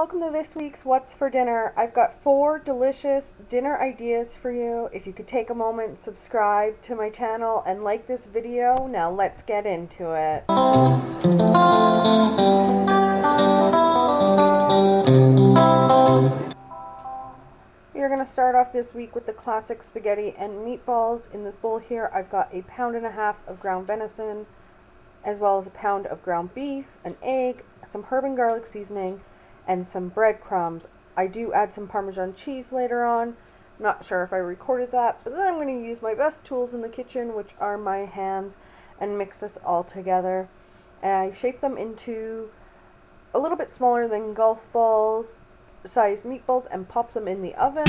welcome to this week's What's for Dinner. I've got 4 delicious dinner ideas for you. If you could take a moment, subscribe to my channel and like this video. Now let's get into it. We're going to start off this week with the classic spaghetti and meatballs. In this bowl here I've got a 1.5 pounds of ground venison, as well as a pound of ground beef, an egg, some herb and garlic seasoning, and some breadcrumbs. I do add some Parmesan cheese later on. I'm not sure if I recorded that, but then I'm going to use my best tools in the kitchen, which are my hands, and mix this all together. And I shape them into a little bit smaller than golf balls sized meatballs and pop them in the oven.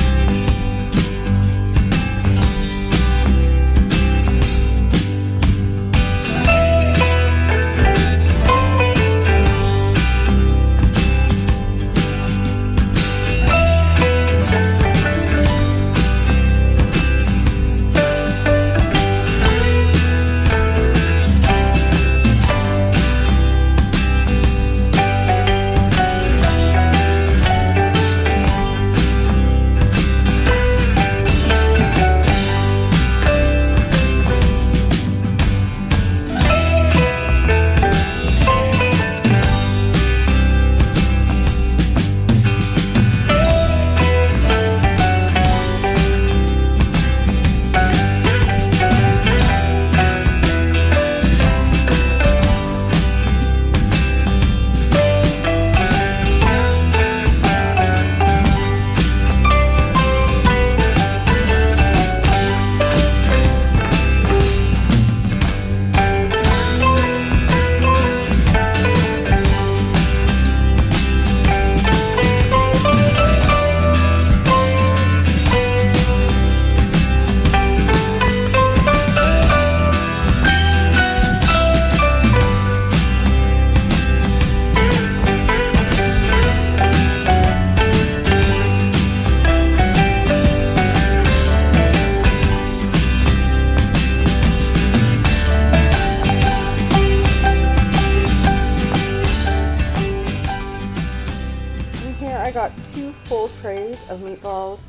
I got 2 full trays of meatballs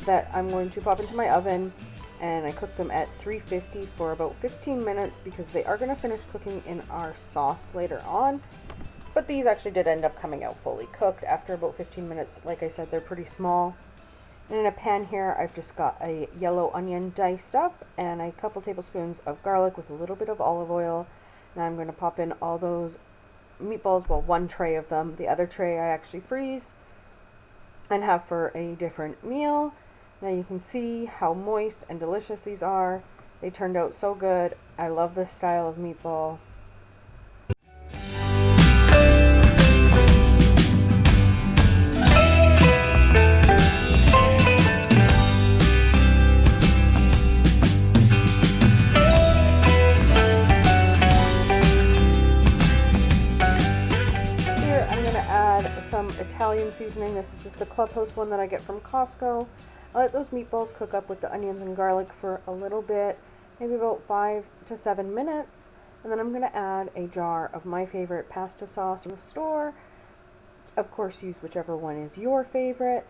that I'm going to pop into my oven, and I cook them at 350 for about 15 minutes because they are going to finish cooking in our sauce later on. But these actually did end up coming out fully cooked after about 15 minutes. Like I said, they're pretty small. And in a pan here, I've just got a yellow onion diced up and a couple tablespoons of garlic with a little bit of olive oil. Now I'm going to pop in all those meatballs, well, 1 tray of them. The other tray I actually freeze and have for a different meal. Now you can see how moist and delicious these are. They turned out so good. I love this style of meatball. Some Italian seasoning. This is just the Clubhouse one that I get from Costco. I let those meatballs cook up with the onions and garlic for a little bit, maybe about 5 to 7 minutes, and then I'm going to add a jar of my favorite pasta sauce from the store. Of course, use whichever one is your favorite.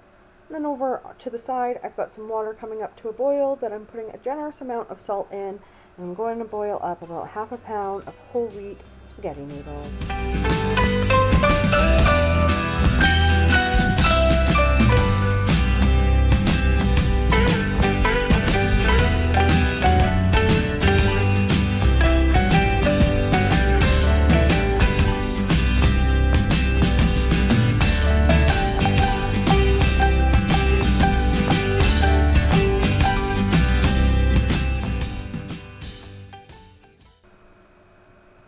And then over to the side, I've got some water coming up to a boil that I'm putting a generous amount of salt in, and I'm going to boil up about 1/2 pound of whole wheat spaghetti noodles.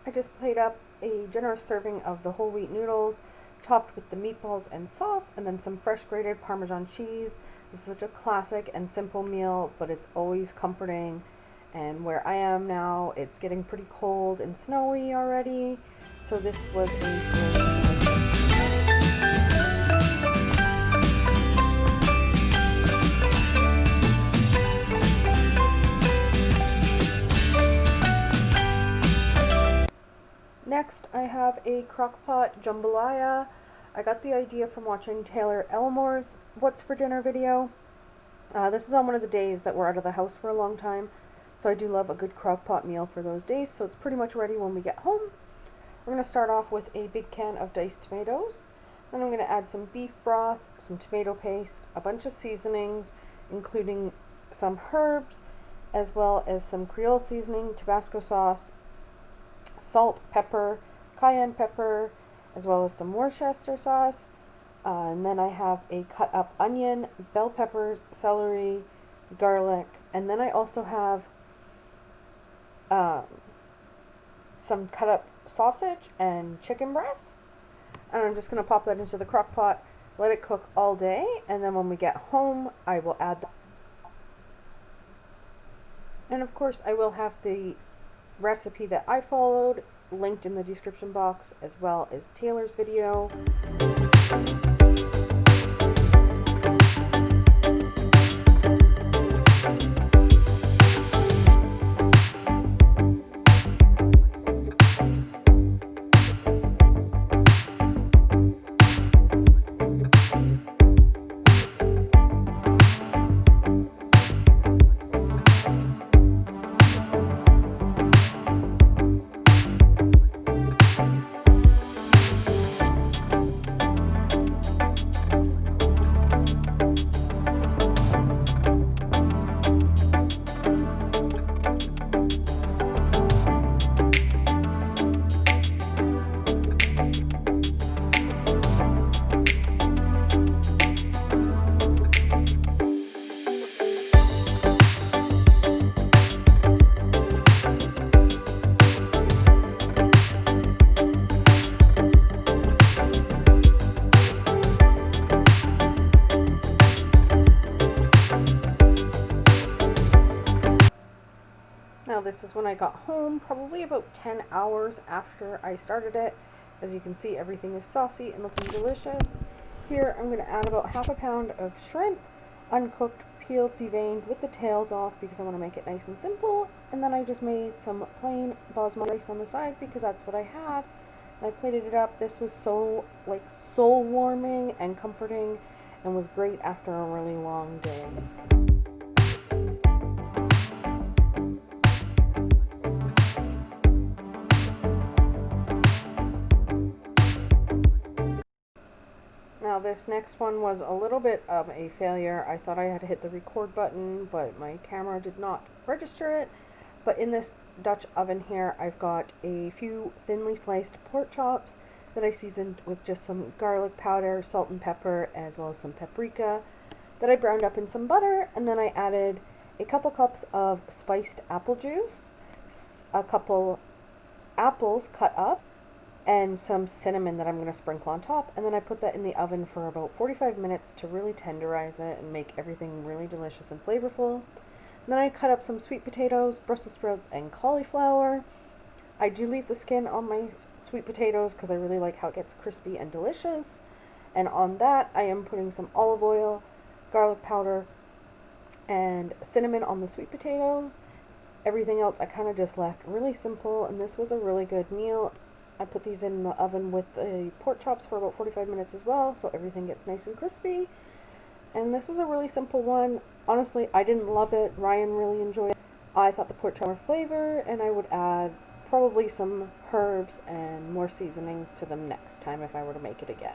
I just played up a generous serving of the whole wheat noodles, topped with the meatballs and sauce, and then some fresh grated Parmesan cheese. This is such a classic and simple meal, but it's always comforting. And where I am now, it's getting pretty cold and snowy already, so this was a great meal. Next, I have a Crockpot Jambalaya. I got the idea from watching Taylor Elmore's What's for Dinner video. This is on one of the days that we're out of the house for a long time, so I do love a good Crockpot meal for those days, so it's pretty much ready when we get home. We're going to start off with a big can of diced tomatoes. Then I'm going to add some beef broth, some tomato paste, a bunch of seasonings, including some herbs, as well as some Creole seasoning, Tabasco sauce, salt, pepper, cayenne pepper, as well as some Worcester sauce. And then I have a cut up onion, bell peppers, celery, garlic, and then I also have some cut up sausage and chicken breast. And I'm just going to pop that into the crock pot, let it cook all day, and then when we get home I will add that. And of course I will have the recipe that I followed linked in the description box, as well as Taylor's video. Now this is when I got home, probably about 10 hours after I started it. As you can see, everything is saucy and looking delicious. Here I'm going to add about half a pound of shrimp, uncooked, peeled, deveined with the tails off because I want to make it nice and simple. And then I just made some plain basmati rice on the side because that's what I had. And I plated it up. This was so soul warming and comforting and was great after a really long day. Now this next one was a little bit of a failure. I thought I had to hit the record button, but my camera did not register it. But in this Dutch oven here, I've got a few thinly sliced pork chops that I seasoned with just some garlic powder, salt and pepper, as well as some paprika that I browned up in some butter. And then I added a couple cups of spiced apple juice, a couple apples cut up, and some cinnamon that I'm going to sprinkle on top. And then I put that in the oven for about 45 minutes to really tenderize it and make everything really delicious and flavorful. And then I cut up some sweet potatoes, Brussels sprouts, and cauliflower. I do leave the skin on my sweet potatoes because I really like how it gets crispy and delicious. And on that I am putting some olive oil, garlic powder, and cinnamon on the sweet potatoes. Everything else I kind of just left really simple, and this was a really good meal. I put these in the oven with the pork chops for about 45 minutes as well, so everything gets nice and crispy. And this was a really simple one. Honestly, I didn't love it. Ryan really enjoyed it. I thought the pork chop had flavor, and I would add probably some herbs and more seasonings to them next time if I were to make it again.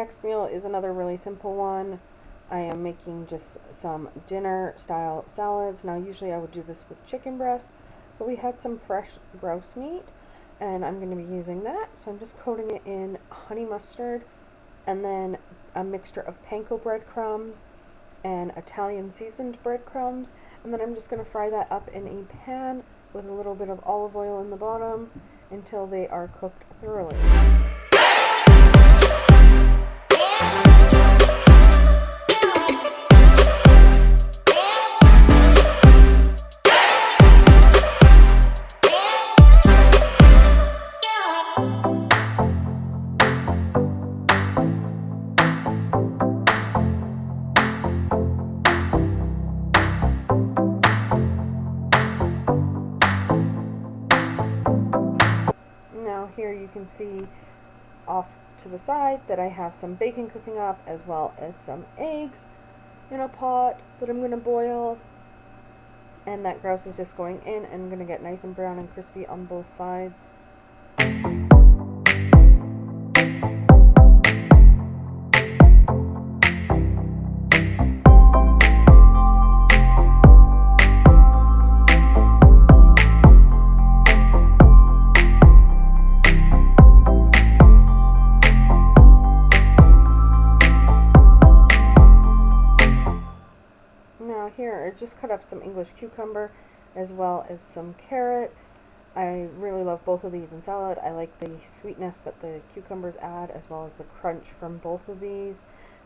next meal is another really simple one. I am making just some dinner style salads. Now usually I would do this with chicken breast, but we had some fresh grouse meat and I'm going to be using that. So I'm just coating it in honey mustard and then a mixture of panko breadcrumbs and Italian seasoned breadcrumbs, and then I'm just going to fry that up in a pan with a little bit of olive oil in the bottom until they are cooked thoroughly. Now here you can see off to the side that I have some bacon cooking up as well as some eggs in a pot that I'm going to boil, and that grouse is just going in and going to get nice and brown and crispy on both sides. Now here I just cut up some English cucumber as well as some carrot. I really love both of these in salad. I like the sweetness that the cucumbers add as well as the crunch from both of these.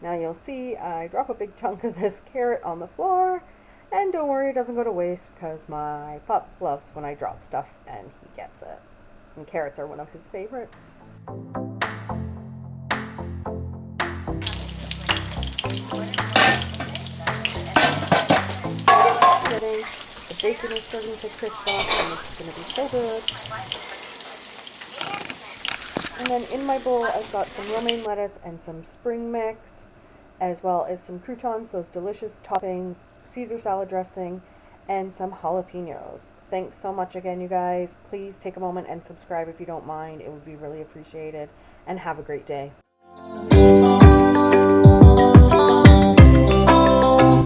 Now you'll see I drop a big chunk of this carrot on the floor, and don't worry, it doesn't go to waste because my pup loves when I drop stuff and he gets it. And carrots are one of his favorites. The bacon is starting to crisp off and it's going to be so good. And then in my bowl I've got some romaine lettuce and some spring mix, as well as some croutons, those delicious toppings, Caesar salad dressing, and some jalapenos. Thanks so much again, you guys. Please take a moment and subscribe if you don't mind. It would be really appreciated. And have a great day.